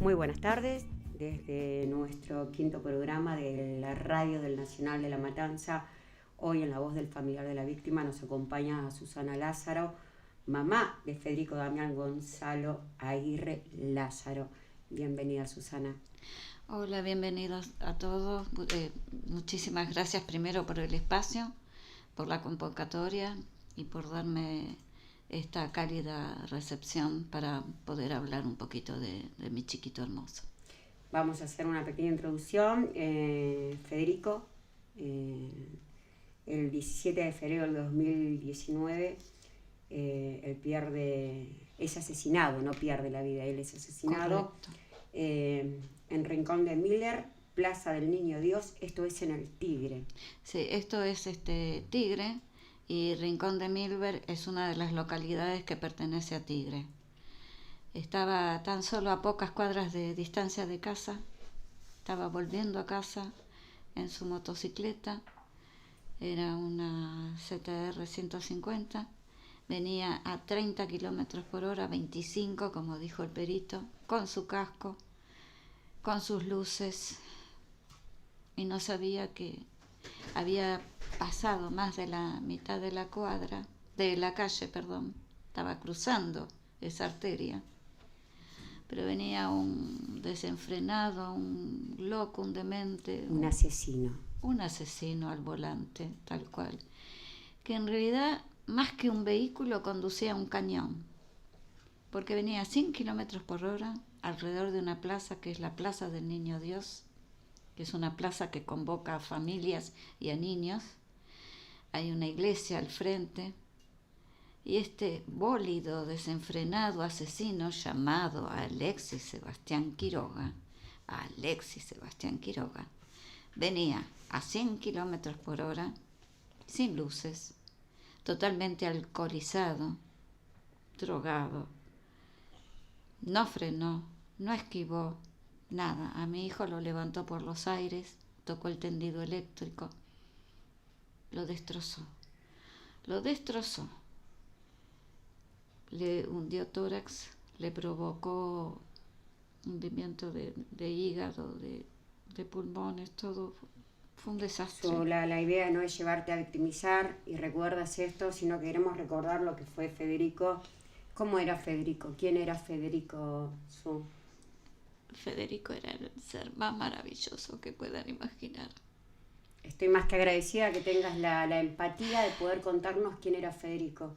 Muy buenas tardes, desde nuestro quinto programa de la radio del Nacional de La Matanza. Hoy en La Voz del Familiar de la Víctima nos acompaña Susana Lázaro, mamá de Federico Damián Gonzalo Aguirre Lázaro. Bienvenida, Susana. Hola, bienvenidos a todos. Muchísimas gracias primero por el espacio, por la convocatoria y por darme esta cálida recepción para poder hablar un poquito de mi chiquito hermoso. Vamos a hacer una pequeña introducción. Federico, el 17 de febrero del 2019, él es asesinado, no pierde la vida, él es asesinado. En Rincón de Miller, Plaza del Niño Dios, esto es en el Tigre. Sí, esto es Tigre, y Rincón de Miller es una de las localidades que pertenece a Tigre. Estaba tan solo a pocas cuadras de distancia de casa, estaba volviendo a casa en su motocicleta, era una CTR 150, venía a 30 kilómetros por hora, 25 como dijo el perito, con su casco, con sus luces, y no sabía que había pasado más de la mitad de la calle, estaba cruzando esa arteria, pero venía un desenfrenado, un loco, un demente, un asesino al volante, tal cual, que en realidad más que un vehículo conducía un cañón, porque venía a 100 kilómetros por hora alrededor de una plaza que es la Plaza del Niño Dios, que es una plaza que convoca a familias y a niños. Hay una iglesia al frente, y este bólido desenfrenado asesino llamado Alexis Sebastián Quiroga, venía a 100 kilómetros por hora, sin luces, totalmente alcoholizado, drogado. No frenó, no esquivó, nada. A mi hijo lo levantó por los aires, tocó el tendido eléctrico, lo destrozó. Le hundió tórax, le provocó hundimiento de hígado, de pulmones, todo. Fue un desastre. La idea no es llevarte a victimizar y recuerdas esto, sino que queremos recordar lo que fue Federico. ¿Cómo era Federico? ¿Quién era Federico? Federico era el ser más maravilloso que puedan imaginar. Estoy más que agradecida que tengas la empatía de poder contarnos quién era Federico.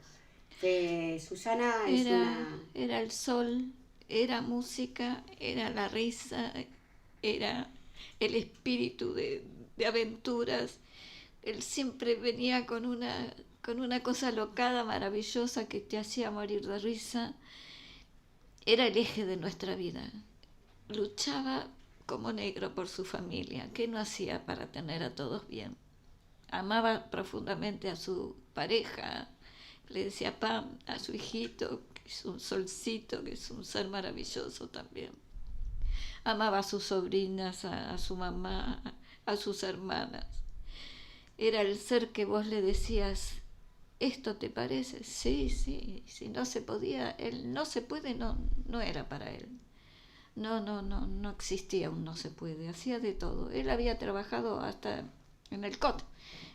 Susana era el sol, era música, era la risa, era el espíritu de aventuras. Él siempre venía con una cosa alocada, maravillosa, que te hacía morir de risa. Era el eje de nuestra vida. Luchaba como negro por su familia. ¿Qué no hacía para tener a todos bien? Amaba profundamente a su pareja. Le decía Pam a su hijito, que es un solcito, que es un ser maravilloso también. Amaba a sus sobrinas, a su mamá, a sus hermanas. Era el ser que vos le decías, ¿esto te parece? Sí, si no se podía, él no se puede, no era para él. No existía un no se puede, hacía de todo. Él había trabajado hasta en el COT,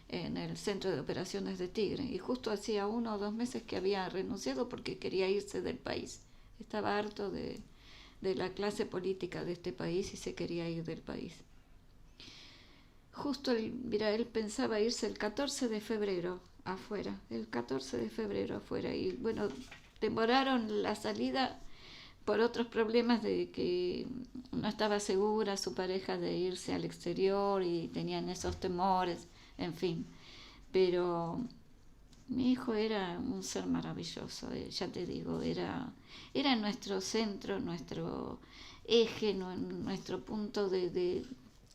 en el Centro de Operaciones de Tigre, y justo hacía 1 o 2 meses que había renunciado porque quería irse del país. Estaba harto de la clase política de este país y se quería ir del país. Justo él pensaba irse el 14 de febrero afuera, y bueno, demoraron la salida por otros problemas de que no estaba segura su pareja de irse al exterior y tenían esos temores, en fin. Pero mi hijo era un ser maravilloso, ya te digo, era nuestro centro, nuestro eje, nuestro punto de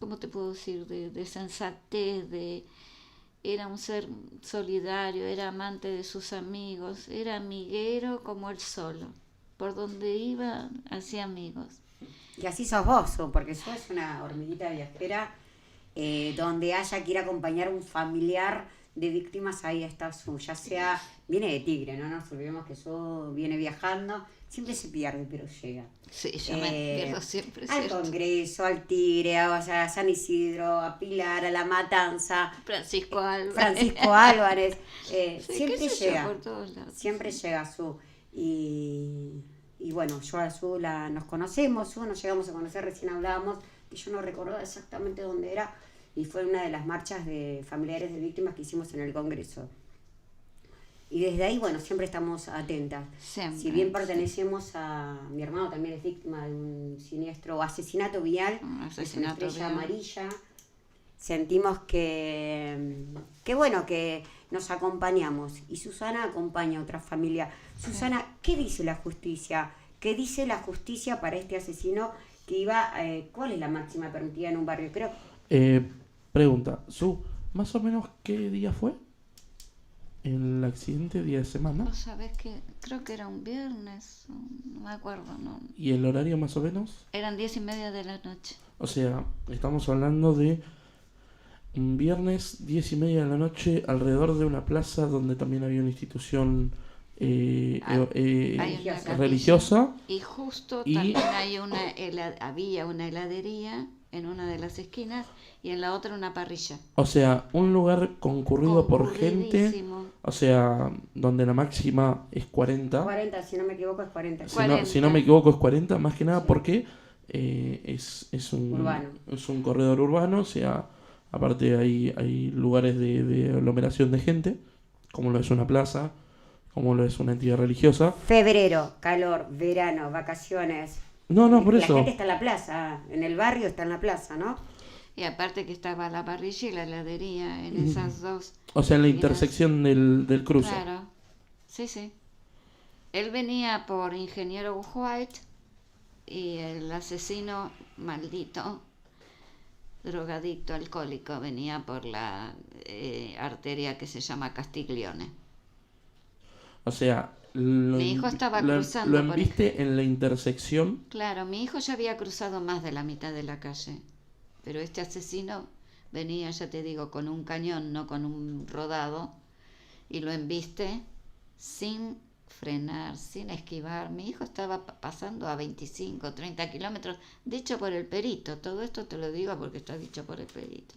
¿cómo te puedo decir?, de sensatez, era un ser solidario, era amante de sus amigos, era amiguero como él solo. Por donde iba, hacía amigos. Y así sos vos, porque sos una hormiguita viajera, donde haya que ir a acompañar a un familiar de víctimas, ahí está ya sea, viene de Tigre, no nos olvidemos que viene viajando, siempre se pierde, pero llega. Sí, yo me pierdo siempre, Al ¿cierto? Congreso, al Tigre, o sea, a San Isidro, a Pilar, a La Matanza, Francisco Álvarez. Francisco Álvarez, Sí, siempre qué sé yo, llega, por todos lados. siempre llega Su. Y bueno, yo a Su nos conocemos, Su nos llegamos a conocer, recién hablábamos, que yo no recordaba exactamente dónde era, y fue una de las marchas de familiares de víctimas que hicimos en el Congreso. Y desde ahí, bueno, siempre estamos atentas. Siempre, Si bien pertenecemos mi hermano también es víctima de un siniestro asesinato vial, Un es una asesinato estrella vial. amarilla. Sentimos que bueno, que nos acompañamos. Y Susana acompaña a otra familia. Susana, ¿qué dice la justicia? ¿Qué dice la justicia para este asesino que iba, cuál es la máxima permitida en un barrio? Creo. Pregunta, ¿más o menos qué día fue? El accidente, día de semana. Vos sabés que creo que era un viernes, no me acuerdo, no. ¿Y el horario más o menos? Eran 10:30 de la noche. O sea, estamos hablando de un viernes, 10:30 de la noche, alrededor de una plaza donde también había una institución Hay una capilla. religiosa. Y justo Y- también había una heladería en una de las esquinas y en la otra una parrilla. O sea, un lugar concurrido por gente. Concurridísimo. O sea, donde la máxima es 40. 40, si no me equivoco, es 40. Si no me equivoco es 40, más que nada Sí. porque es Urbano. un corredor urbano, o sea, aparte hay lugares de aglomeración de gente, como lo es una plaza, como lo es una entidad religiosa. Febrero, calor, verano, vacaciones. No, por La eso. gente está en la plaza, en el barrio está en la plaza, ¿no? Y aparte que estaba la parrilla y la heladería en esas dos. O sea, en la Mirá. intersección del cruce. Claro, sí, sí. Él venía por Ingeniero White y el asesino maldito, drogadicto, alcohólico, venía por la arteria que se llama Castiglione. O sea, Mi hijo estaba cruzando lo por enviste en la intersección. Claro, mi hijo ya había cruzado más de la mitad de la calle, pero este asesino venía, ya te digo, con un cañón, no con un rodado, y lo embiste sin frenar, sin esquivar. Mi hijo estaba pasando a 25, 30 kilómetros, dicho por el perito. Todo esto te lo digo porque está dicho por el perito.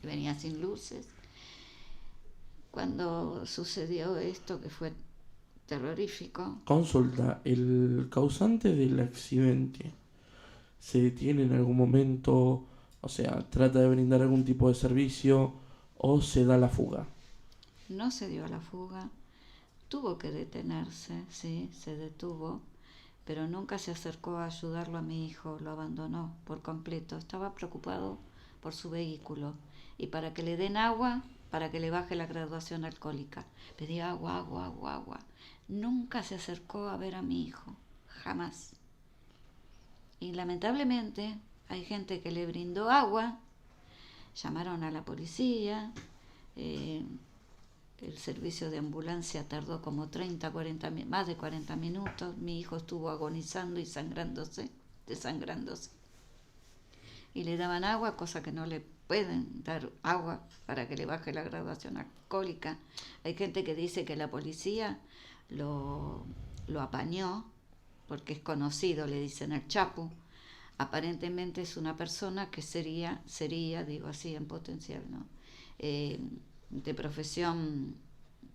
Venía sin luces. Cuando sucedió esto, que fue terrorífico, Consulta, ¿el causante del accidente se detiene en algún momento? O sea, ¿trata de brindar algún tipo de servicio o se da la fuga? no se dio a la fuga, tuvo que detenerse, sí, se detuvo, pero nunca se acercó a ayudarlo a mi hijo, lo abandonó por completo, estaba preocupado por su vehículo y para que le den agua, para que le baje la graduación alcohólica. Pedía agua, agua, agua, agua. Nunca se acercó a ver a mi hijo, jamás. Y lamentablemente hay gente que le brindó agua, llamaron a la policía, el servicio de ambulancia tardó como 30, 40, más de 40 minutos. Mi hijo estuvo agonizando y desangrándose. Y le daban agua, cosa que no le pueden dar agua para que le baje la graduación alcohólica. Hay gente que dice que la policía lo apañó porque es conocido, le dicen el Chapu. Aparentemente es una persona que sería, digo así en potencial, ¿no? De profesión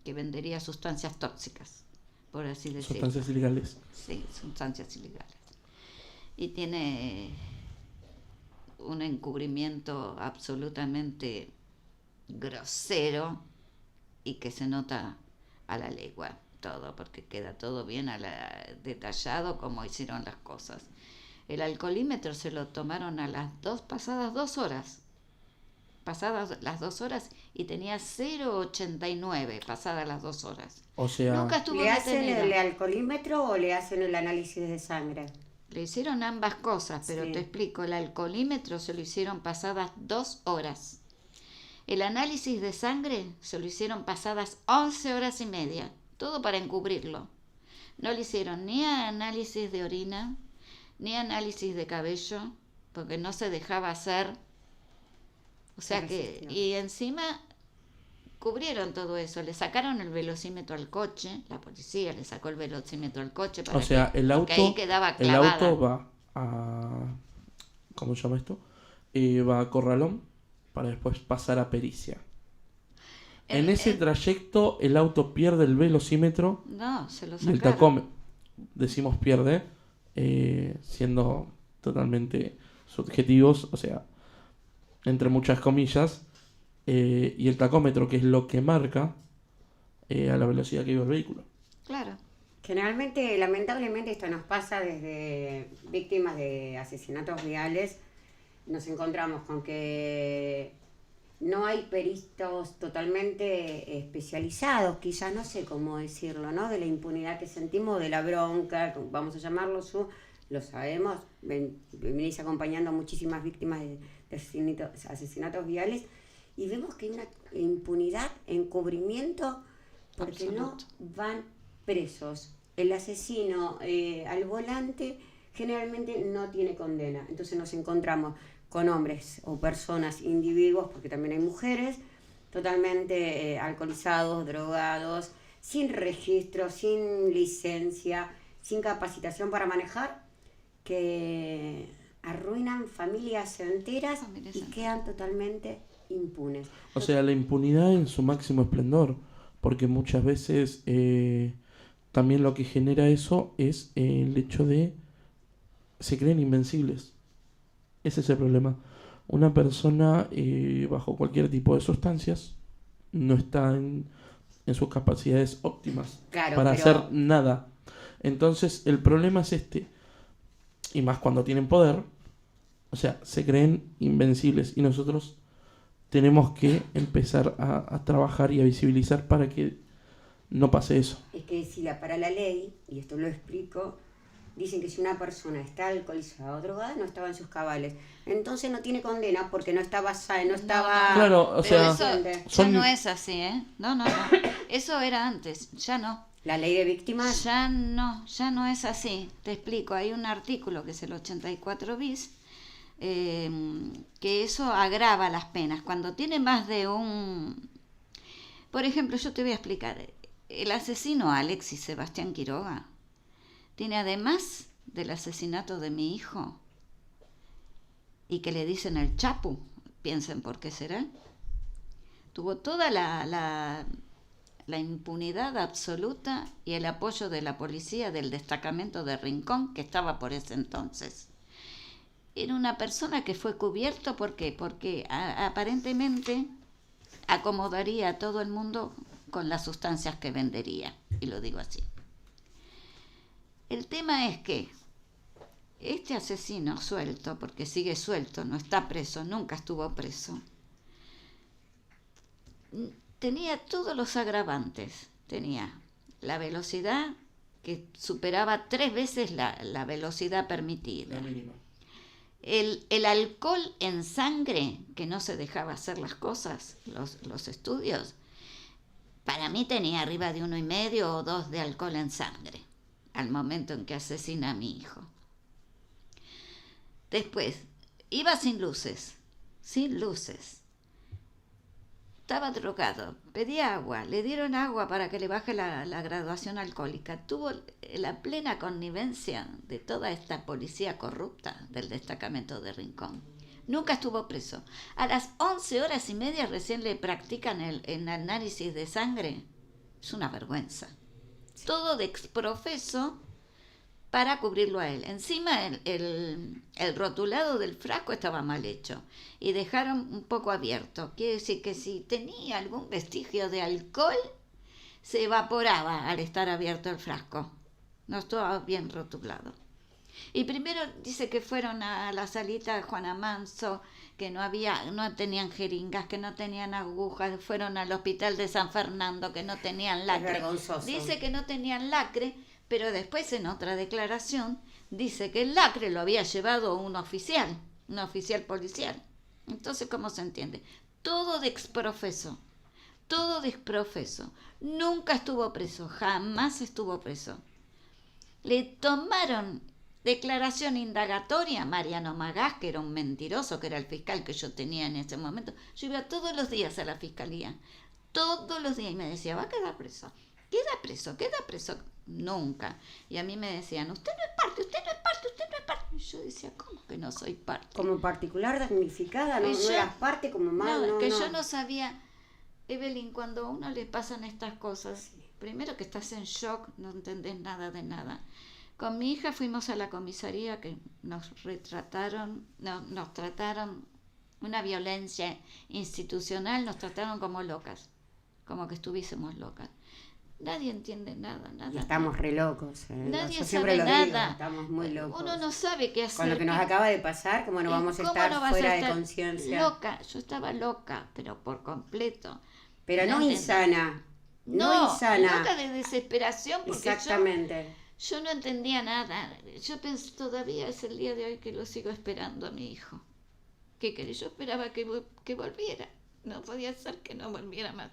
que vendería sustancias tóxicas, por así decirlo. Sustancias ilegales. Sí, sustancias ilegales. Y tiene un encubrimiento absolutamente grosero y que se nota a la legua todo, porque queda todo bien detallado como hicieron las cosas. El alcoholímetro se lo tomaron a las pasadas 2 horas. Pasadas las 2 horas y tenía 0,89 pasadas las 2 horas. O sea, Nunca estuvo ¿Le hacen detenido. el alcoholímetro o le hacen el análisis de sangre? Le hicieron ambas cosas, pero Sí. te explico. El alcoholímetro se lo hicieron pasadas 2 horas. El análisis de sangre se lo hicieron pasadas 11 horas y media. Todo para encubrirlo. No le hicieron ni análisis de orina, ni análisis de cabello, porque no se dejaba hacer. O sea Se que, resistió. y encima descubrieron todo eso, le sacaron el velocímetro al coche, la policía le sacó el velocímetro al coche O sea, el porque ahí auto, quedaba el clavada. auto va a... ¿Cómo se llama esto? Va a Corralón para después pasar a pericia. En ese trayecto el auto pierde el velocímetro No, se lo y el sacaron. tacómetro. Decimos pierde, siendo totalmente subjetivos, o sea, entre muchas comillas, y el tacómetro, que es lo que marca a la velocidad que iba el vehículo. Claro. Generalmente, lamentablemente, esto nos pasa desde víctimas de asesinatos viales. Nos encontramos con que no hay peritos totalmente especializados, quizás no sé cómo decirlo, ¿no? De la impunidad que sentimos, de la bronca, vamos a llamarlo, lo sabemos, venís acompañando a muchísimas víctimas de asesinatos viales y vemos que hay una impunidad, encubrimiento, porque Absoluto. no van presos. El asesino al volante generalmente no tiene condena, entonces nos encontramos con hombres o personas, individuos, porque también hay mujeres, totalmente alcoholizados, drogados, sin registro, sin licencia, sin capacitación para manejar, que arruinan familias enteras Familias y enteras. quedan totalmente impunes. O sea, la impunidad en su máximo esplendor, porque muchas veces también lo que genera eso es el hecho de se creen invencibles. Ese es el problema. Una persona bajo cualquier tipo de sustancias no está en sus capacidades óptimas Claro, para pero- hacer nada. Entonces el problema es este. Y más cuando tienen poder. O sea, se creen invencibles. Y nosotros tenemos que empezar a trabajar y a visibilizar para que no pase eso. Es que para la ley, y esto lo explico, dicen que si una persona está alcoholizada o drogada, no estaba en sus cabales. Entonces no tiene condena porque no estaba sano, no estaba... Claro, o Pero sea, eso son- ya no es así, ¿eh? No. Eso era antes, ya no. La ley de víctimas, Ya no es así. Te explico, hay un artículo que es el 84 bis, que eso agrava las penas. Cuando tiene más de un... Por ejemplo, yo te voy a explicar. El asesino Alexis Sebastián Quiroga tiene, además del asesinato de mi hijo, y que le dicen el Chapu, piensen por qué será, tuvo toda la impunidad absoluta y el apoyo de la policía del destacamento de Rincón, que estaba por ese entonces. Era una persona que fue cubierto, ¿por qué? Porque aparentemente acomodaría a todo el mundo con las sustancias que vendería, y lo digo así. El tema es que este asesino suelto, porque sigue suelto, no está preso, nunca estuvo preso, tenía todos los agravantes. Tenía la velocidad, que superaba 3 veces la velocidad permitida. El alcohol en sangre, que no se dejaba hacer las cosas, los estudios, para mí tenía arriba de 1,5 o 2 de alcohol en sangre, al momento en que asesina a mi hijo. Después, iba sin luces. Estaba drogado, pedía agua, le dieron agua para que le baje la graduación alcohólica. Tuvo la plena connivencia de toda esta policía corrupta del destacamento de Rincón. Nunca estuvo preso. A las 11:30 recién le practican el análisis de sangre. Es una vergüenza. Todo de exprofeso para cubrirlo a él. Encima el rotulado del frasco estaba mal hecho y dejaron un poco abierto. Quiere decir que si tenía algún vestigio de alcohol, se evaporaba al estar abierto el frasco. No estaba bien rotulado. Y primero dice que fueron a la salita de Juana Manso, que no tenían jeringas, que no tenían agujas, fueron al hospital de San Fernando, que no tenían lacre. vergonzoso. Dice que no tenían lacre, pero después en otra declaración dice que el lacre lo había llevado un oficial policial. Entonces, ¿cómo se entiende? Todo de exprofeso. Nunca estuvo preso, jamás estuvo preso. Le tomaron declaración indagatoria a Mariano Magás, que era un mentiroso, que era el fiscal que yo tenía en ese momento. Yo iba todos los días a la fiscalía. todos los días, y me decía, va a quedar preso, queda preso, queda preso. Nunca. Y a mí me decían, usted no es parte, usted no es parte, usted no es parte. Y yo decía, ¿cómo que no soy parte? Como particular damnificada, no, no eras parte como madre. No, que yo no sabía, Evelyn, cuando a uno le pasan estas cosas, primero que estás en shock, no entendés nada de nada. Con mi hija fuimos a la comisaría que nos trataron una violencia institucional, nos trataron como locas, como que estuviésemos locas. Nadie entiende nada. Y estamos re locos. Nadie Yo siempre sabe lo digo, nada. estamos muy locos. Uno no sabe qué hacer. Con lo que nos acaba de pasar, ¿cómo no vamos a estar fuera de conciencia? Loca, yo estaba loca, pero por completo. Pero no insana. No insana. Loca de desesperación porque exactamente. Yo no entendía nada. Yo pensé, todavía es el día de hoy que lo sigo esperando a mi hijo. ¿Qué querés? Yo esperaba que volviera. No podía ser que no volviera más.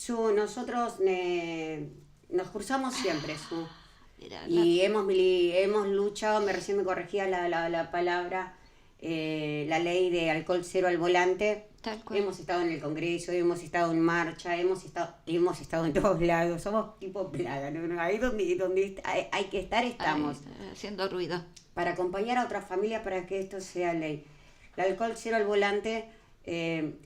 Nosotros nos cruzamos siempre, Su. Y hemos luchado, recién me corregía la palabra, la ley de alcohol cero al volante. Tal cual. Hemos estado en el Congreso, hemos estado en marcha, hemos estado en todos lados, somos tipo plaga, ¿no? Ahí donde hay que estar estamos. Ahí, haciendo ruido. Para acompañar a otras familias para que esto sea ley. El alcohol cero al volante,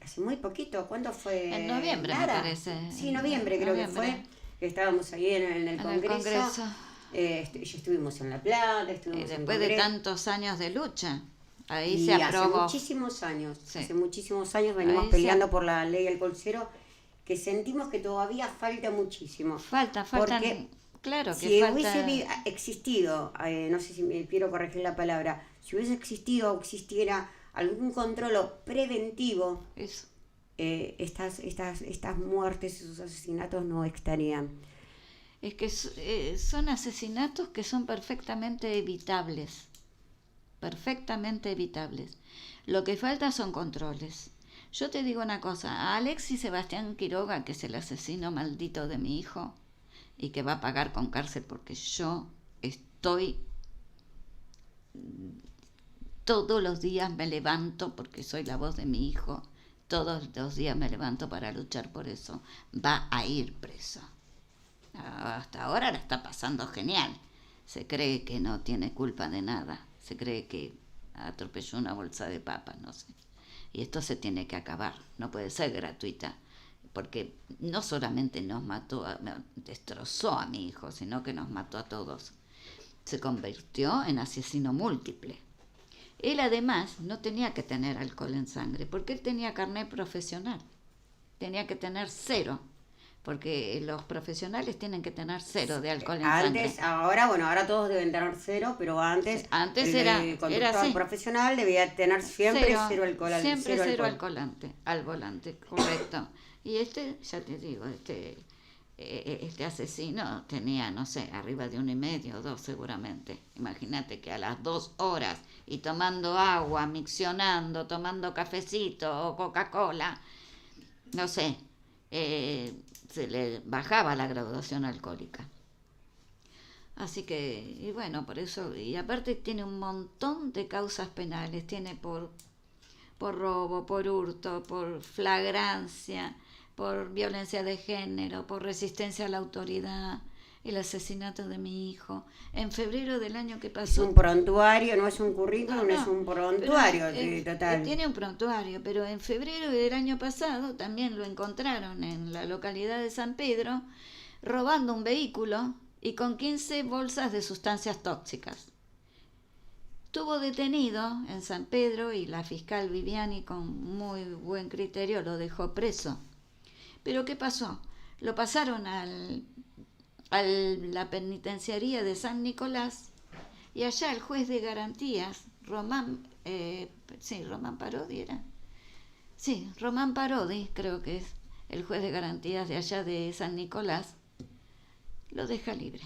hace muy poquito, ¿cuándo fue? En noviembre, me parece. Sí, noviembre creo que fue. Estábamos ahí en el Congreso. Y estuvimos en La Plata, estuvimos después en de tantos años de lucha. Ahí y se aprobó. Hace muchísimos años, sí. Venimos peleando por la ley del alcohol cero, que sentimos que todavía falta muchísimo. Falta. Claro que si falta. hubiese existido, no sé si me quiero corregir la palabra, si hubiese existido o existiera algún control preventivo, eso. Estas muertes, esos asesinatos no estarían. Es que son asesinatos que son perfectamente evitables. Lo que falta son controles. Yo te digo una cosa, a Alexis Sebastián Quiroga, que es el asesino maldito de mi hijo y que va a pagar con cárcel porque yo estoy todos los días me levanto porque soy la voz de mi hijo, todos los días me levanto para luchar por eso, va a ir preso. Hasta ahora la está pasando genial, se cree que no tiene culpa de nada. Se cree que atropelló una bolsa de papas, no sé. Y esto se tiene que acabar, no puede ser gratuita, porque no solamente nos mató, destrozó a mi hijo, sino que nos mató a todos. Se convirtió en asesino múltiple. Él además no tenía que tener alcohol en sangre, porque él tenía carnet profesional. Tenía que tener 0. Porque los profesionales tienen que tener 0 de alcohol en sangre. Ahora todos deben tener 0, pero antes el conductor profesional debía tener siempre 0 alcohol. Siempre 0 alcohol al volante, correcto. Y ya te digo, este asesino tenía, no sé, arriba de 1,5 o 2 seguramente. Imagínate que a las 2 horas y tomando agua, miccionando, tomando cafecito o Coca-Cola, no sé, se le bajaba la graduación alcohólica. Así que, y bueno, por eso, y aparte tiene un montón de causas penales, tiene por robo, por hurto, por flagrancia, por violencia de género, por resistencia a la autoridad, el asesinato de mi hijo. En febrero del año que pasó... Es un prontuario, no es un currículum, es un prontuario total. Tiene un prontuario, pero en febrero del año pasado también lo encontraron en la localidad de San Pedro, robando un vehículo y con 15 bolsas de sustancias tóxicas. Estuvo detenido en San Pedro y la fiscal Viviani con muy buen criterio lo dejó preso. Pero ¿qué pasó? Lo pasaron a la penitenciaría de San Nicolás y allá el juez de garantías, Román Parodi era. Sí, Román Parodi creo que es el juez de garantías de allá de San Nicolás, lo deja libre.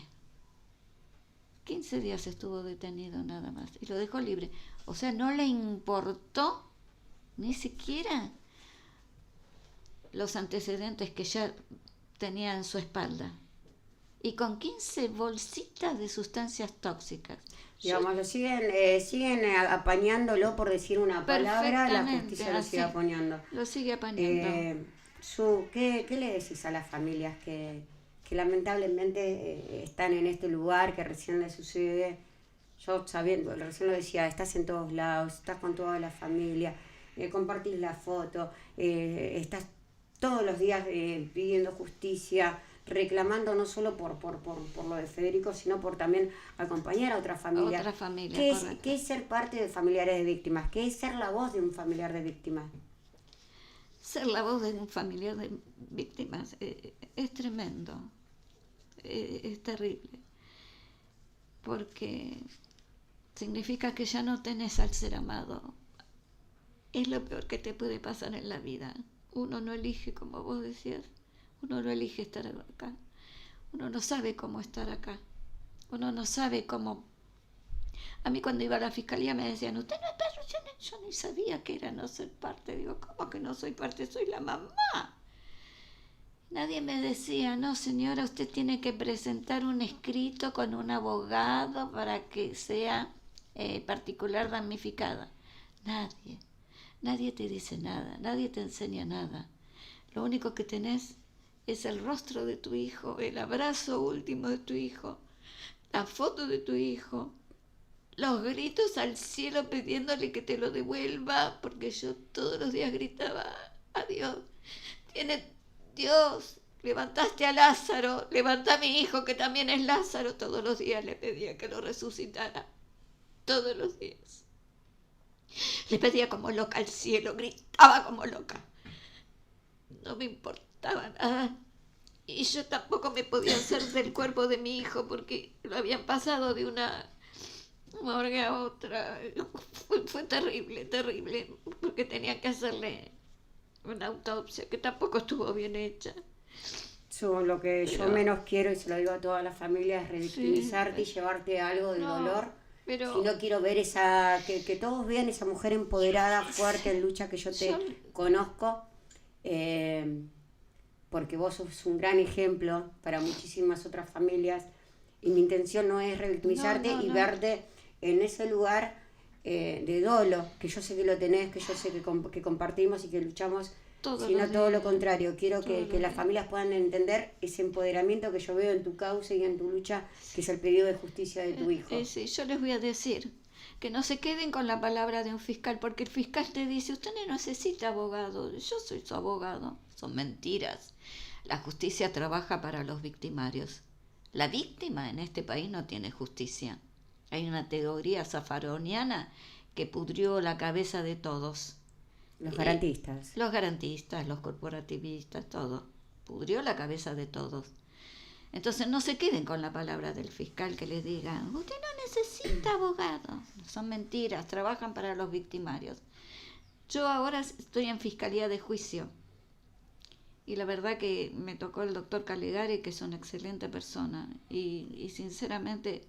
15 días estuvo detenido nada más y lo dejó libre. O sea, no le importó ni siquiera los antecedentes que ya tenía en su espalda. Y con 15 bolsitas de sustancias tóxicas. Digamos, siguen apañándolo por decir una palabra, la justicia lo sigue apañando. Lo sigue apañando. ¿Qué le decís a las familias que lamentablemente están en este lugar, que recién les sucede? Yo sabiendo, recién lo decía, estás en todos lados, estás con toda la familia, compartís la foto, estás todos los días pidiendo justicia, reclamando no solo por lo de Federico, sino por también acompañar a otra familia. ¿Qué es ser parte de familiares de víctimas? ¿Qué es ser la voz de un familiar de víctimas? Ser la voz de un familiar de víctimas es tremendo, es terrible, porque significa que ya no tenés al ser amado. Es lo peor que te puede pasar en la vida. Uno no elige, como vos decías, uno no elige estar acá. Uno no sabe cómo estar acá. Uno no sabe cómo... A mí cuando iba a la fiscalía me decían, usted no está... Yo ni sabía que era no ser parte. Digo, ¿cómo que no soy parte? Soy la mamá. Nadie me decía, no señora, usted tiene que presentar un escrito con un abogado para que sea particular damnificada. Nadie te dice nada, nadie te enseña nada. Lo único que tenés es el rostro de tu hijo, el abrazo último de tu hijo, la foto de tu hijo, los gritos al cielo pidiéndole que te lo devuelva, porque yo todos los días gritaba, adiós, Dios, levantaste a Lázaro, levanta a mi hijo que también es Lázaro. Todos los días le pedía que lo resucitara, todos los días. Le pedía como loca al cielo, gritaba como loca. No me importaba nada. Y yo tampoco me podía hacer del cuerpo de mi hijo porque lo habían pasado de una morgue a otra. Fue terrible, porque tenían que hacerle una autopsia que tampoco estuvo bien hecha. Lo que yo menos quiero, y se lo digo a toda la familia, es revictimizarte y llevarte algo de dolor. Si no quiero ver que todos vean esa mujer empoderada, fuerte, en lucha, que yo te conozco, porque vos sos un gran ejemplo para muchísimas otras familias, y mi intención no es revictimizarte y verte en ese lugar de dolo, que yo sé que lo tenés, que yo sé que compartimos y que luchamos, sino todo lo contrario. Quiero que las familias puedan entender ese empoderamiento que yo veo en tu causa y en tu lucha, que es el pedido de justicia de tu hijo. Sí, yo les voy a decir que no se queden con la palabra de un fiscal, porque el fiscal te dice, usted no necesita abogado, yo soy su abogado. Son mentiras. La justicia trabaja para los victimarios. La víctima en este país no tiene justicia. Hay una teoría zafaroniana que pudrió la cabeza de todos. Los garantistas. Los garantistas, los corporativistas, todo. Pudrió la cabeza de todos. Entonces no se queden con la palabra del fiscal que les diga, usted no necesita abogado. Son mentiras, trabajan para los victimarios. Yo ahora estoy en fiscalía de juicio. Y la verdad que me tocó el doctor Calegari, que es una excelente persona. Y sinceramente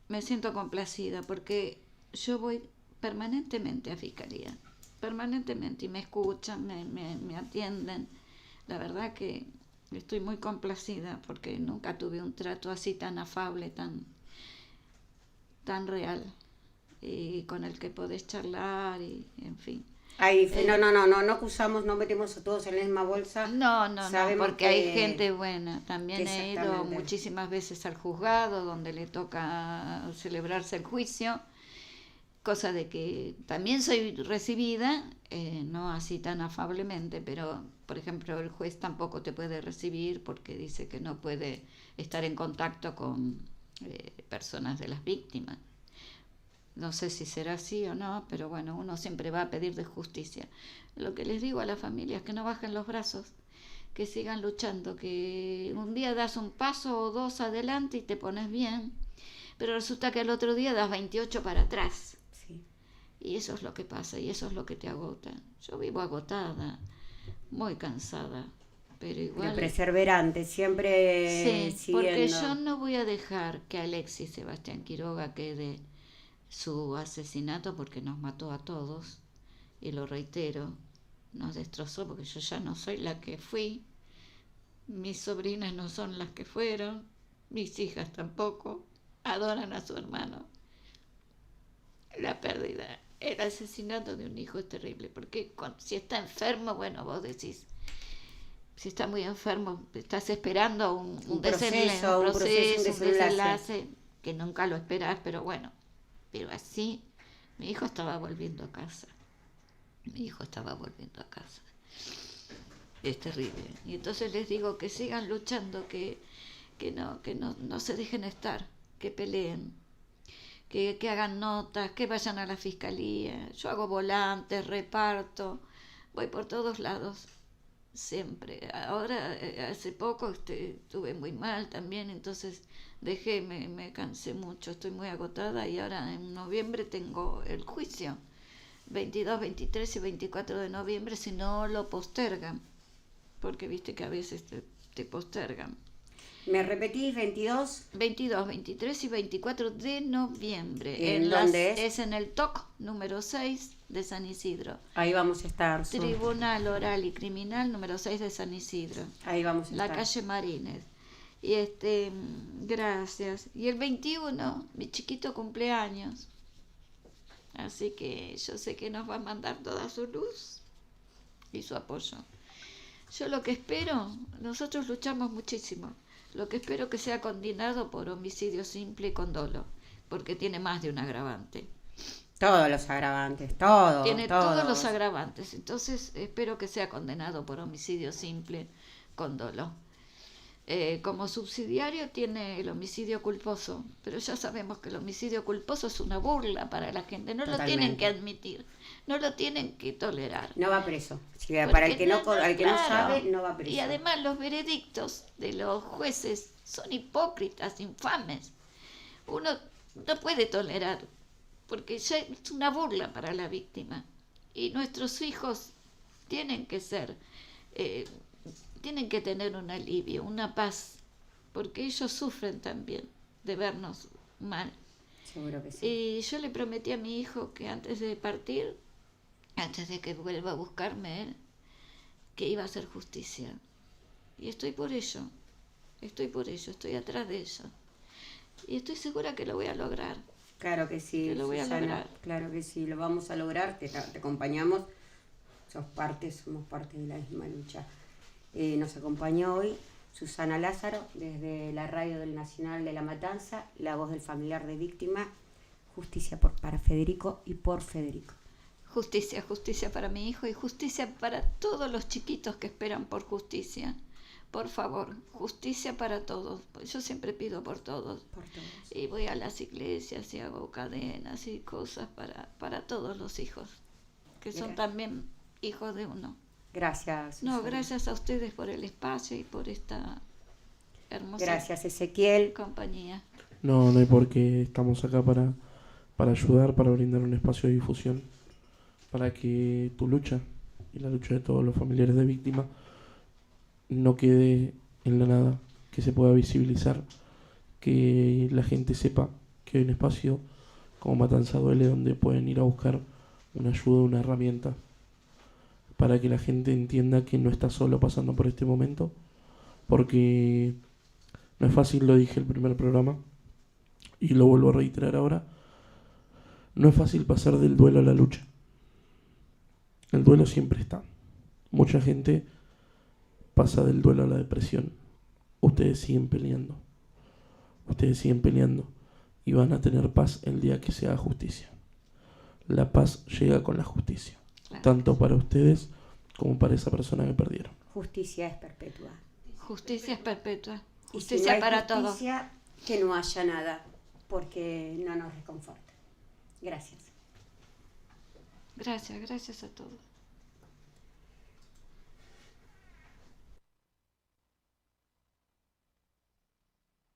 me siento complacida porque yo voy permanentemente a fiscalía. Permanentemente. Y me escuchan, me atienden. La verdad que estoy muy complacida porque nunca tuve un trato así tan afable, tan real. Y con el que podés charlar y en fin. No acusamos, no metemos a todos en la misma bolsa. No, porque hay gente buena. También he ido muchísimas veces al juzgado donde le toca celebrarse el juicio, cosa de que también soy recibida, no así tan afablemente, pero por ejemplo el juez tampoco te puede recibir porque dice que no puede estar en contacto con personas de las víctimas. No sé si será así o no, pero bueno, uno siempre va a pedir de justicia. Lo que les digo a las familias, que no bajen los brazos, que sigan luchando, que un día das un paso o dos adelante y te pones bien, pero resulta que el otro día das 28 para atrás. Sí. Y eso es lo que pasa y eso es lo que te agota. Yo vivo agotada, muy cansada, pero igual... Pero perseverante, siempre sí, porque yo no voy a dejar que Alexis Sebastián Quiroga quede su asesinato, porque nos mató a todos, y lo reitero, nos destrozó, porque yo ya no soy la que fui, mis sobrinas no son las que fueron, mis hijas tampoco, adoran a su hermano. La pérdida, el asesinato de un hijo es terrible, porque si está enfermo, bueno, vos decís, si está muy enfermo, estás esperando un desenlace, que nunca lo esperás, pero bueno, pero así, mi hijo estaba volviendo a casa. Es terrible. Y entonces les digo que sigan luchando, que no se dejen estar, que peleen, que hagan notas, que vayan a la fiscalía. Yo hago volantes, reparto, voy por todos lados, siempre. Ahora, hace poco estuve muy mal también, entonces dejé, me cansé mucho, estoy muy agotada y ahora en noviembre tengo el juicio. 22, 23 y 24 de noviembre, si no lo postergan, porque viste que a veces te postergan. ¿Me repetís 22? 22, 23 y 24 de noviembre. ¿En dónde es? Es en el TOC número 6 de San Isidro. Ahí vamos a estar. Tribunal Oral y Criminal número 6 de San Isidro. Ahí vamos a estar. La calle Marines. Y gracias. Y el 21, mi chiquito cumpleaños. Así que yo sé que nos va a mandar toda su luz y su apoyo. Yo lo que espero, nosotros luchamos muchísimo, lo que espero que sea condenado por homicidio simple y con dolo, porque tiene más de un agravante. Todos los agravantes, todos. Tiene todos los agravantes, entonces espero que sea condenado por homicidio simple con dolo. Como subsidiario tiene el homicidio culposo, pero ya sabemos que el homicidio culposo es una burla para la gente, no Totalmente. Lo tienen que admitir, no lo tienen que tolerar. No va preso. Sí, para el que no sabe, no va preso. Y además los veredictos de los jueces son hipócritas, infames. Uno no puede tolerar, porque ya es una burla para la víctima. Y nuestros hijos tienen que ser... tienen que tener un alivio, una paz, porque ellos sufren también de vernos mal. Seguro que sí. Y yo le prometí a mi hijo que antes de partir, antes de que vuelva a buscarme él, que iba a hacer justicia. Y estoy por ello, estoy atrás de eso. Y estoy segura que lo voy a lograr. Claro que sí, que lo voy Susana, a lograr. Claro que sí, lo vamos a lograr, te acompañamos, somos parte de la misma lucha. Nos acompañó hoy Susana Lázaro desde la radio del Nacional de La Matanza, la voz del familiar de víctima. Justicia para Federico y por Federico. Justicia para mi hijo y justicia para todos los chiquitos que esperan por justicia. Por favor, justicia para todos. Yo siempre pido por todos. Por todos. Y voy a las iglesias y hago cadenas y cosas para todos los hijos, que son también hijos de uno. Gracias, Susana. No, gracias a ustedes por el espacio y por esta hermosa Gracias, Ezequiel. compañía. No hay por qué. Estamos acá para ayudar, para brindar un espacio de difusión, para que tu lucha y la lucha de todos los familiares de víctimas no quede en la nada, que se pueda visibilizar, que la gente sepa que hay un espacio como Matanza Duele donde pueden ir a buscar una ayuda, una herramienta, para que la gente entienda que no está solo pasando por este momento, porque no es fácil, lo dije en el primer programa y lo vuelvo a reiterar ahora, no es fácil pasar del duelo a la lucha. El duelo siempre está. Mucha gente pasa del duelo a la depresión. Ustedes siguen peleando y van a tener paz el día que se haga justicia. La paz llega con la justicia. Claro. Tanto para ustedes como para esa persona que perdieron. Justicia es perpetua. Justicia es perpetua. Justicia si no hay para todos. Justicia, que no haya nada, porque no nos reconforta. Gracias. Gracias a todos.